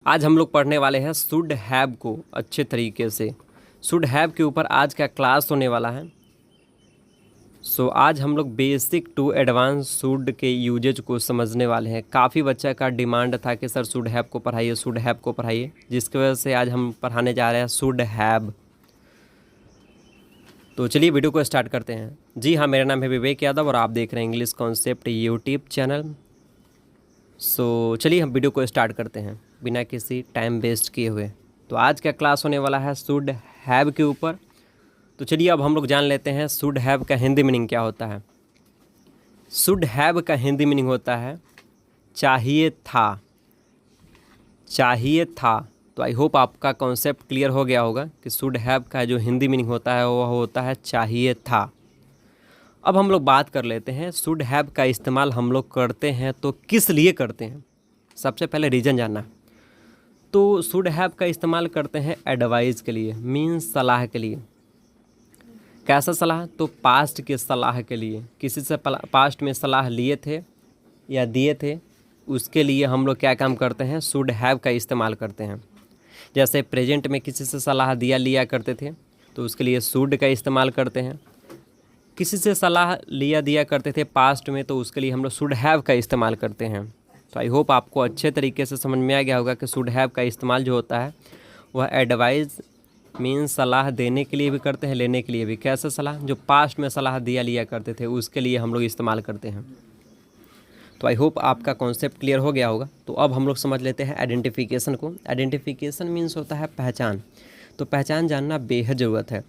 आज हम लोग पढ़ने वाले हैं शुड हैव को अच्छे तरीके से। शुड हैव के ऊपर आज का क्लास होने वाला है। आज हम लोग बेसिक टू एडवांस शुड के यूजेज को समझने वाले हैं। काफ़ी बच्चा का डिमांड था कि सर शुड हैव को पढ़ाइए, शुड हैव को पढ़ाइए, जिसकी वजह से आज हम पढ़ाने जा रहे हैं शुड हैव। तो चलिए वीडियो को स्टार्ट करते हैं। जी हाँ, मेरा नाम है विवेक यादव और आप देख रहे हैं इंग्लिश कॉन्सेप्ट यूट्यूब चैनल। चलिए हम वीडियो को स्टार्ट करते हैं बिना किसी टाइम वेस्ट किए हुए। तो आज का क्लास होने वाला है शुड हैव के ऊपर। तो चलिए अब हम लोग जान लेते हैं शुड हैव का हिंदी मीनिंग क्या होता है। शुड हैव का हिंदी मीनिंग होता है चाहिए था। चाहिए था। तो आई होप आपका कॉन्सेप्ट क्लियर हो गया होगा कि शुड हैव का जो हिंदी मीनिंग होता है वह होता है चाहिए था। अब हम लोग बात कर लेते हैं शुड हैव का इस्तेमाल हम लोग करते हैं तो किस लिए करते हैं। सबसे पहले रीज़न जानना। तो शुड हैव का इस्तेमाल करते हैं एडवाइस के लिए, मीन्स सलाह के लिए। कैसा सलाह? तो पास्ट के सलाह के लिए। किसी से पास्ट में सलाह लिए थे या दिए थे, उसके लिए हम लोग क्या काम करते हैं, शुड हैव का इस्तेमाल करते हैं। जैसे प्रेजेंट में किसी से सलाह लिया करते थे तो उसके लिए शुड का इस्तेमाल करते हैं। किसी से सलाह दिया करते थे पास्ट में तो उसके लिए हम लोग शुड हैव का इस्तेमाल करते हैं। तो आई होप आपको अच्छे तरीके से समझ में आ गया होगा कि शुड हैव का इस्तेमाल जो होता है वह एडवाइस मीन्स सलाह देने के लिए भी करते हैं, लेने के लिए भी। कैसे सलाह? जो पास्ट में सलाह लिया करते थे उसके लिए हम लोग इस्तेमाल करते हैं। तो आई होप आपका कॉन्सेप्ट क्लियर हो गया होगा। तो अब हम लोग समझ लेते हैं आइडेंटिफिकेशन को। आइडेंटिफिकेशन मीन्स होता है पहचान। तो पहचान जानना बेहद ज़रूरत है।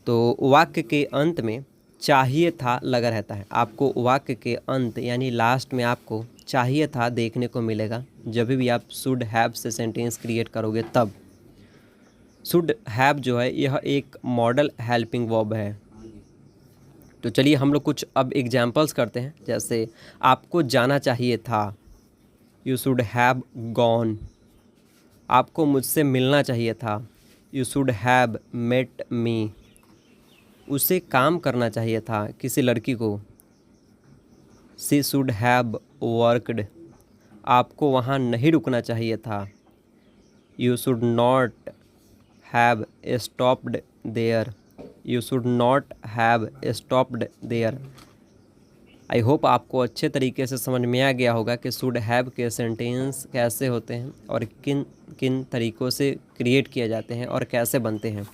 तो वाक्य के अंत में चाहिए था लगा रहता है। आपको वाक्य के अंत यानी लास्ट में आपको चाहिए था देखने को मिलेगा जब भी आप शुड हैव से सेंटेंस क्रिएट करोगे तब। शुड हैव जो है यह एक मॉडल हेल्पिंग वर्ब है। तो चलिए हम लोग कुछ अब एग्जांपल्स करते हैं। जैसे आपको जाना चाहिए था, यू शुड हैव गॉन। आपको मुझसे मिलना चाहिए था, you should have met me. उसे काम करना चाहिए था, किसी लड़की को, शी शुड हैव वर्कड। आपको वहाँ नहीं रुकना चाहिए था, you should not have stopped there. You should not have stopped there. I hope आपको अच्छे तरीके से समझ में आ गया होगा कि शुड हैव के सेंटेंस कैसे होते हैं और किन किन तरीक़ों से क्रिएट किए जाते हैं और कैसे बनते हैं।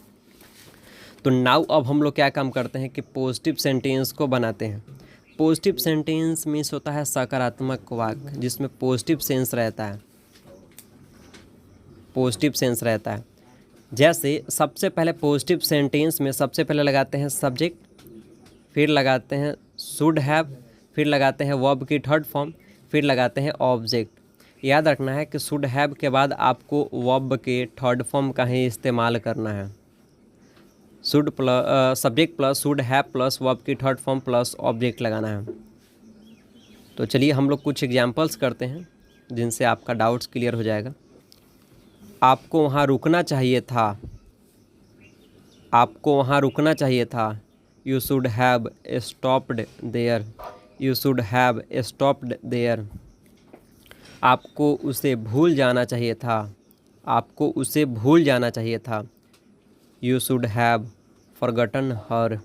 तो नाउ अब हम लोग क्या काम करते हैं कि पॉजिटिव सेंटेंस को बनाते हैं। पॉजिटिव सेंटेंस मीन्स होता है सकारात्मक वाक्य जिसमें पॉजिटिव सेंस रहता है। पॉजिटिव सेंस रहता है। जैसे सबसे पहले पॉजिटिव सेंटेंस में सबसे पहले लगाते हैं सब्जेक्ट, फिर लगाते हैं शुड हैव, फिर लगाते हैं वर्ब की थर्ड फॉर्म, फिर लगाते हैं ऑब्जेक्ट। याद रखना है कि शुड हैव के बाद आपको वर्ब के थर्ड फॉर्म का ही इस्तेमाल करना है। Should plus subject plus should have plus verb की थर्ड फॉर्म प्लस ऑब्जेक्ट लगाना है। तो चलिए हम लोग कुछ एग्जांपल्स करते हैं जिनसे आपका डाउट्स क्लियर हो जाएगा। आपको वहाँ रुकना चाहिए था। आपको वहाँ रुकना चाहिए था, you should have stopped there. You should have stopped there. आपको उसे भूल जाना चाहिए था। आपको उसे भूल जाना चाहिए था, you should have forgotten her.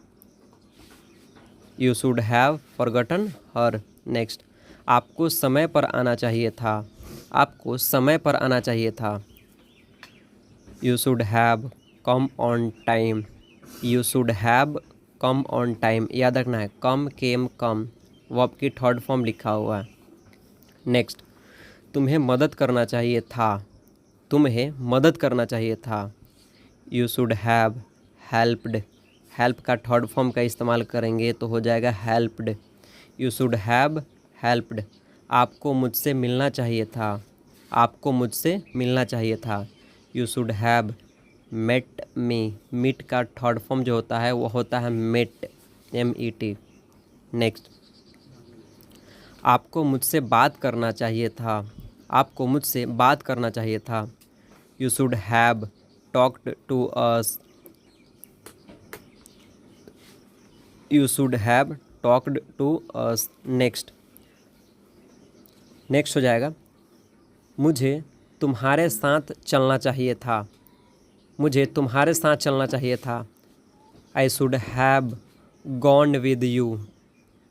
You should have forgotten her. Next, आपको समय पर आना चाहिए था। आपको समय पर आना चाहिए था, you should have come on time. You should have come on time. याद रखना है कम, केम, कम वर्ब की थर्ड फॉर्म लिखा हुआ है। नेक्स्ट, तुम्हें मदद करना चाहिए था। तुम्हें मदद करना चाहिए था, you should have helped. Help का थर्ड फॉर्म का इस्तेमाल करेंगे तो हो जाएगा helped. You should have helped. आपको मुझसे मिलना चाहिए था। आपको मुझसे मिलना चाहिए था, you should have met me. Meet का थर्ड फॉर्म जो होता है वो होता है मेट, MET। नेक्स्ट, आपको मुझसे बात करना चाहिए था। आपको मुझसे बात करना चाहिए था, you should have talked to us. You should have talked to us. Next हो जाएगा, मुझे तुम्हारे साथ चलना चाहिए था, मुझे तुम्हारे साथ चलना चाहिए था। I should have gone with you,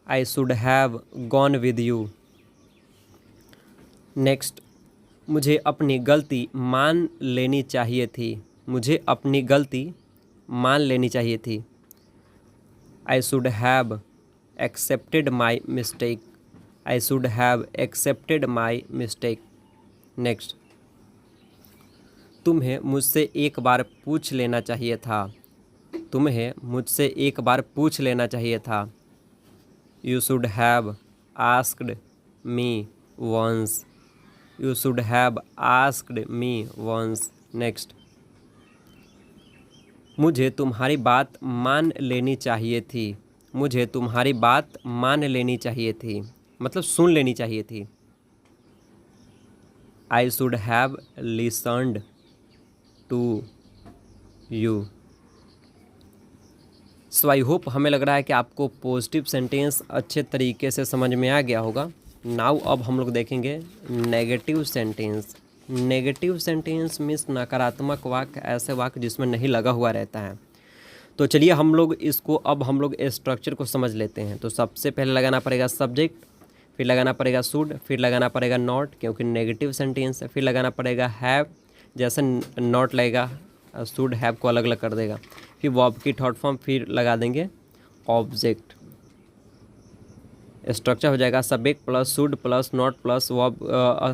I should have gone with you. Next, मुझे अपनी गलती मान लेनी चाहिए थी, मुझे अपनी गलती मान लेनी चाहिए थी। I should have accepted my mistake, I should have accepted my mistake. Next, तुम्हें मुझसे एक बार पूछ लेना चाहिए था, तुम्हें मुझसे एक बार पूछ लेना चाहिए था। You should have asked me once, you should have asked me once. Next, मुझे तुम्हारी बात मान लेनी चाहिए थी, मुझे तुम्हारी बात मान लेनी चाहिए थी, मतलब सुन लेनी चाहिए थी। I should have listened to you. So I hope, हमें लग रहा है कि आपको पॉजिटिव सेंटेंस अच्छे तरीके से समझ में आ गया होगा। नाउ अब हम लोग देखेंगे negative sentence. Negative sentence means नकारात्मक वाक्य, ऐसे वाक्य जिसमें नहीं लगा हुआ रहता है। तो चलिए हम लोग इसको अब हम लोग स्ट्रक्चर को समझ लेते हैं। तो सबसे पहले लगाना पड़ेगा सब्जेक्ट, फिर लगाना पड़ेगा शुड, फिर लगाना पड़ेगा नॉट क्योंकि नेगेटिव सेंटेंस है, फिर लगाना पड़ेगा हैव, जैसे नॉट लगेगा शुड हैव को अलग अलग कर देगा, फिर वर्ब की थर्ड फॉर्म, फिर लगा देंगे ऑब्जेक्ट। स्ट्रक्चर हो जाएगा subject plus should plus not plus verb,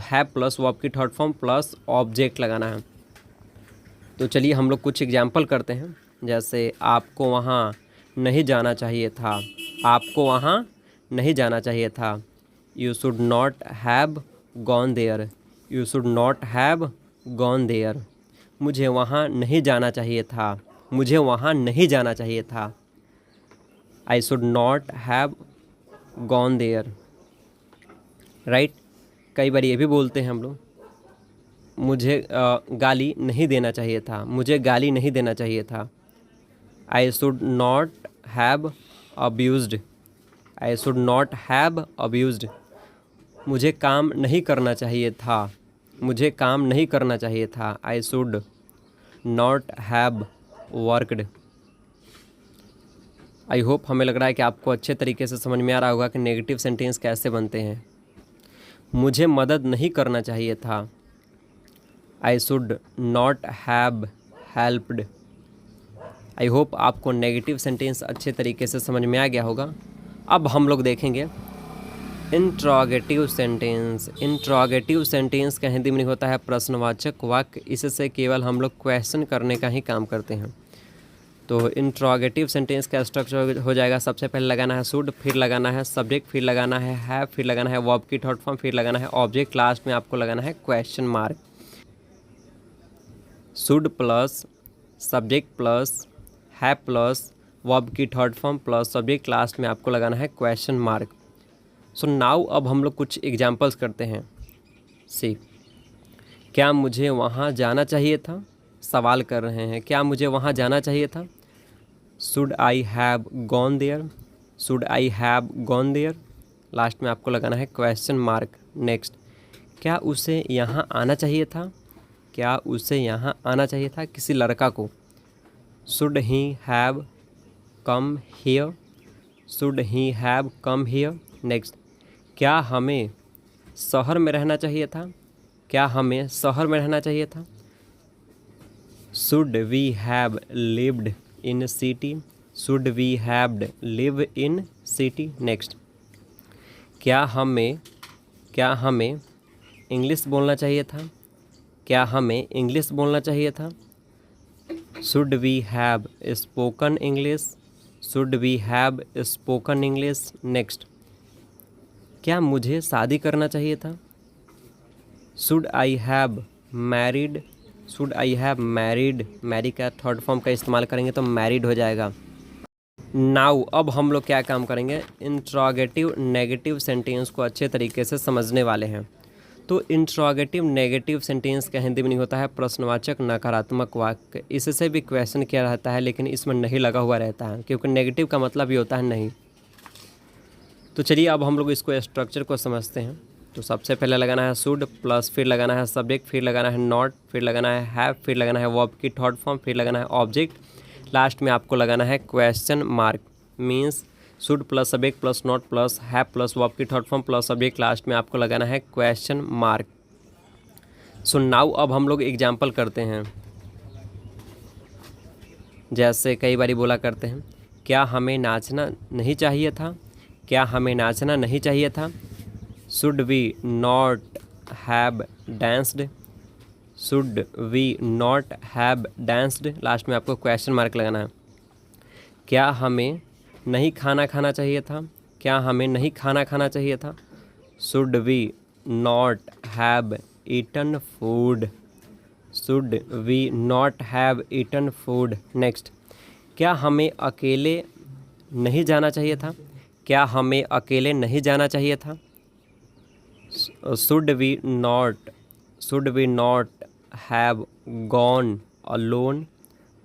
have plus verb की थर्ड फॉर्म प्लस ऑब्जेक्ट लगाना है। तो चलिए हम लोग कुछ एग्जाम्पल करते हैं। जैसे आपको वहाँ नहीं जाना चाहिए था, आपको वहाँ नहीं जाना चाहिए था। You should not have gone there, you should not have gone there. मुझे वहाँ नहीं जाना चाहिए था, मुझे वहाँ नहीं जाना चाहिए था। I should not have gone there, right. कई बार ये भी बोलते हैं हम लोग, मुझे गाली नहीं देना चाहिए था, मुझे गाली नहीं देना चाहिए था। I should not have abused, I should not have abused. मुझे काम नहीं करना चाहिए था, मुझे काम नहीं करना चाहिए था। I should not have worked. I hope, हमें लग रहा है कि आपको अच्छे तरीके से समझ में आ रहा होगा कि नेगेटिव सेंटेंस कैसे बनते हैं। मुझे मदद नहीं करना चाहिए था। I should not have helped. I hope आपको नेगेटिव सेंटेंस अच्छे तरीके से समझ में आ गया होगा। अब हम लोग देखेंगे इंट्रोगेटिव सेंटेंस। इंट्रोगेटिव सेंटेंस का हिंदी में होता है प्रश्नवाचक वाक्य। इससे केवल हम लोग क्वेश्चन करने का ही काम करते हैं। तो इंट्रोगेटिव सेंटेंस का स्ट्रक्चर हो जाएगा, सबसे पहले लगाना है शुड, फिर लगाना है सब्जेक्ट, फिर लगाना है हैव, फिर लगाना है वर्ब की थर्ड फॉर्म, फिर लगाना है ऑब्जेक्ट, लास्ट में आपको लगाना है question mark. Should plus subject plus have plus verb की third form plus subject, last में आपको लगाना है क्वेश्चन मार्क। सो नाउ अब हम लोग कुछ एग्जाम्पल्स करते हैं। सी, क्या मुझे वहाँ जाना चाहिए था? सवाल कर रहे हैं, क्या मुझे वहाँ जाना चाहिए था? Should I have gone there, should I have gone there, last में आपको लगाना है क्वेश्चन मार्क। नेक्स्ट, क्या उसे यहाँ आना चाहिए था? क्या उसे यहाँ आना चाहिए था, किसी लड़का को? Should he have come here, should he have come here. Next, क्या हमें शहर में रहना चाहिए था? क्या हमें शहर में रहना चाहिए था? Should we have lived in city, should we have live in city. Next, क्या हमें इंग्लिश बोलना चाहिए था? क्या हमें इंग्लिश बोलना चाहिए था? Should we have spoken English, should we have spoken English. Next, क्या मुझे शादी करना चाहिए था? Should I have married, should I have married, marry का थर्ड फॉर्म का इस्तेमाल करेंगे तो मैरिड हो जाएगा। नाउ अब हम लोग क्या काम करेंगे, इंट्रोगेटिव नेगेटिव सेंटेंस को अच्छे तरीके से समझने वाले हैं। तो इंट्रोगेटिव नेगेटिव सेंटेंस का हिंदी में होता है प्रश्नवाचक नकारात्मक वाक्य। इससे भी क्वेश्चन किया रहता है लेकिन इसमें नहीं लगा हुआ रहता है, क्योंकि नेगेटिव का मतलब ये होता है नहीं। तो चलिए अब हम लोग इसको स्ट्रक्चर को समझते हैं। तो सबसे पहले लगाना है शुड प्लस फिर लगाना है सब्जेक्ट, फिर लगाना है नॉट, फिर लगाना है हैव, फिर लगाना है वर्ब की थर्ड फॉर्म, फिर लगाना है ऑब्जेक्ट, लास्ट में आपको लगाना है question mark. Means should plus subject plus not plus have plus verb की third form plus subject, last में आपको लगाना है क्वेश्चन मार्क। सो नाउ अब हम लोग एग्जाम्पल करते हैं। जैसे कई बारी बोला करते हैं, क्या हमें नाचना नहीं चाहिए था, क्या हमें नाचना नहीं चाहिए था। Should we not have danced, should we not have danced, last में आपको क्वेश्चन मार्क लगाना है। क्या हमें नहीं खाना खाना चाहिए था, क्या हमें नहीं खाना खाना चाहिए था। Should we not have eaten food, should we not have eaten food. Next, क्या हमें अकेले नहीं जाना चाहिए था, क्या हमें अकेले नहीं जाना चाहिए था। Should we not have gone alone,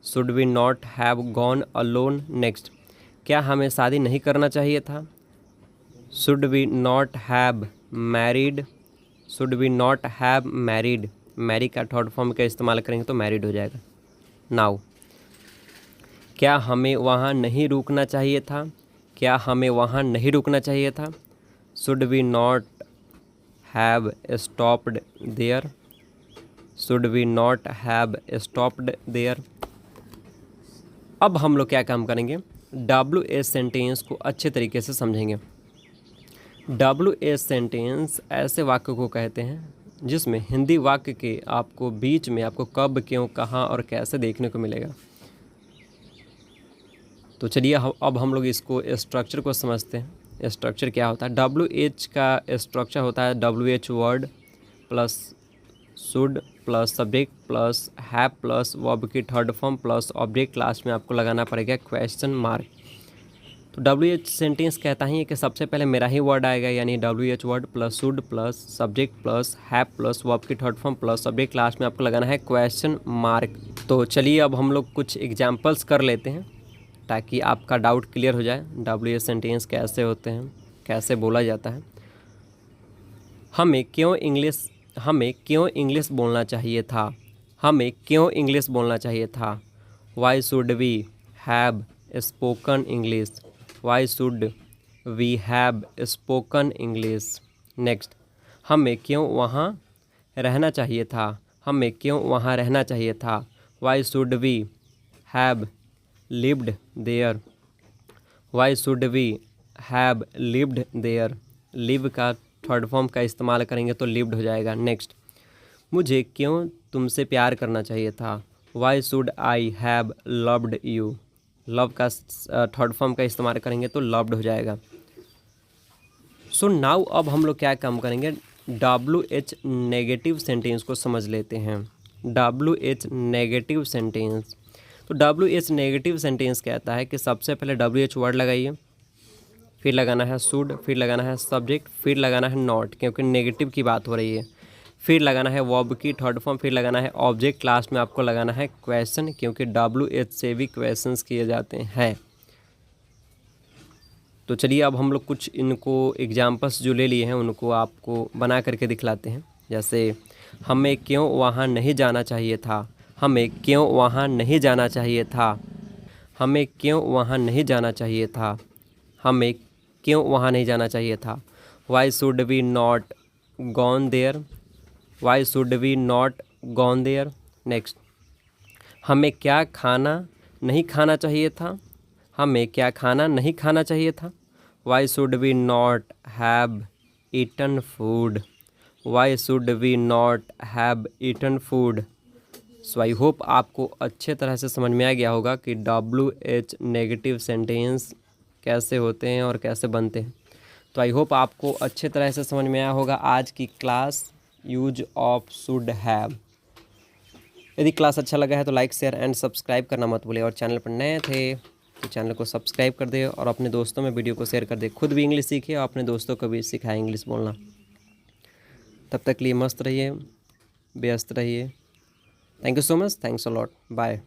should we not have gone alone. Next, क्या हमें शादी नहीं करना चाहिए था। Should we not have married, should we not have married, marry का थर्ड फॉर्म का इस्तेमाल करेंगे तो मैरिड हो जाएगा। नाउ, क्या हमें वहाँ नहीं रुकना चाहिए था, क्या हमें वहाँ नहीं रुकना चाहिए था। Should we not have stopped there, should we not have stopped there. अब हम लोग क्या काम करेंगे, WH सेंटेंस को अच्छे तरीके से समझेंगे। WH सेंटेंस ऐसे वाक्य को कहते हैं जिसमें हिंदी वाक्य के आपको बीच में आपको कब, क्यों, कहाँ और कैसे देखने को मिलेगा। तो चलिए अब हम लोग इसको स्ट्रक्चर को समझते हैं। स्ट्रक्चर क्या होता है। WH का स्ट्रक्चर होता है WH word plus should plus subject plus have plus verb की third form plus object, last में आपको लगाना पड़ेगा क्वेश्चन मार्क। तो WH सेंटेंस कहता ही है कि सबसे पहले मेरा ही वर्ड आएगा, यानी WH word plus should plus subject plus have plus verb की third form plus subject, last में आपको लगाना है क्वेश्चन मार्क। तो चलिए अब हम लोग कुछ एग्जाम्पल्स कर लेते हैं ताकि आपका डाउट क्लियर हो जाए WH सेंटेंस कैसे होते हैं, कैसे बोला जाता है। हमें क्यों इंग्लिश बोलना चाहिए था, हमें क्यों इंग्लिश बोलना चाहिए था। Why should we have spoken English, why should we have spoken English. Next, हमें क्यों वहाँ रहना चाहिए था, हमें क्यों वहाँ रहना चाहिए था। Why should we have lived there, why should we have lived there, live का थर्ड फॉर्म का इस्तेमाल करेंगे तो लिव्ड हो जाएगा। नेक्स्ट, मुझे क्यों तुमसे प्यार करना चाहिए था। Why should I have loved you, love का थर्ड फॉर्म का इस्तेमाल करेंगे तो लव्ड हो जाएगा। सो नाउ अब हम लोग क्या काम करेंगे, WH नेगेटिव सेंटेंस को समझ लेते हैं। WH नेगेटिव सेंटेंस, तो WH नेगेटिव सेंटेंस कहता है कि सबसे पहले WH वर्ड लगाइए, फिर लगाना है शुड, फिर लगाना है सब्जेक्ट, फिर लगाना है नॉट क्योंकि नेगेटिव की बात हो रही है, फिर लगाना है वर्ब की थर्ड फॉर्म, फिर लगाना है ऑब्जेक्ट, लास्ट में आपको लगाना है क्वेश्चन क्योंकि WH से भी क्वेश्चंस किए जाते हैं। तो चलिए अब हम लोग कुछ इनको एग्जाम्पल्स जो ले लिए हैं उनको आपको बना करके दिखलाते हैं। जैसे, हमें क्यों वहाँ नहीं जाना चाहिए था, हमें क्यों वहाँ नहीं जाना चाहिए था, हमें क्यों वहाँ नहीं जाना चाहिए था, हमें क्यों वहाँ नहीं जाना चाहिए था। Why should we not gone there, why should we not gone there. Next, हमें क्या खाना नहीं खाना चाहिए था, हमें क्या खाना नहीं खाना चाहिए था। Why should we not have eaten food, why should we not have eaten food. So I hope आपको अच्छे तरह से समझ में आ गया होगा कि WH नेगेटिव सेंटेंस कैसे होते हैं और कैसे बनते हैं। तो आई होप आपको अच्छे तरह से समझ में आया होगा आज की class use of should have. यदि क्लास अच्छा लगा है तो लाइक शेयर एंड सब्सक्राइब करना मत भूलिए, और चैनल पर नए थे तो चैनल को सब्सक्राइब कर दे और अपने दोस्तों में वीडियो को शेयर कर दे। खुद भी इंग्लिश सीखिए और अपने दोस्तों को भी सिखाएं इंग्लिश बोलना। तब तक लिए मस्त रहिए, व्यस्त रहिए। Thank you so much, thanks a lot, bye.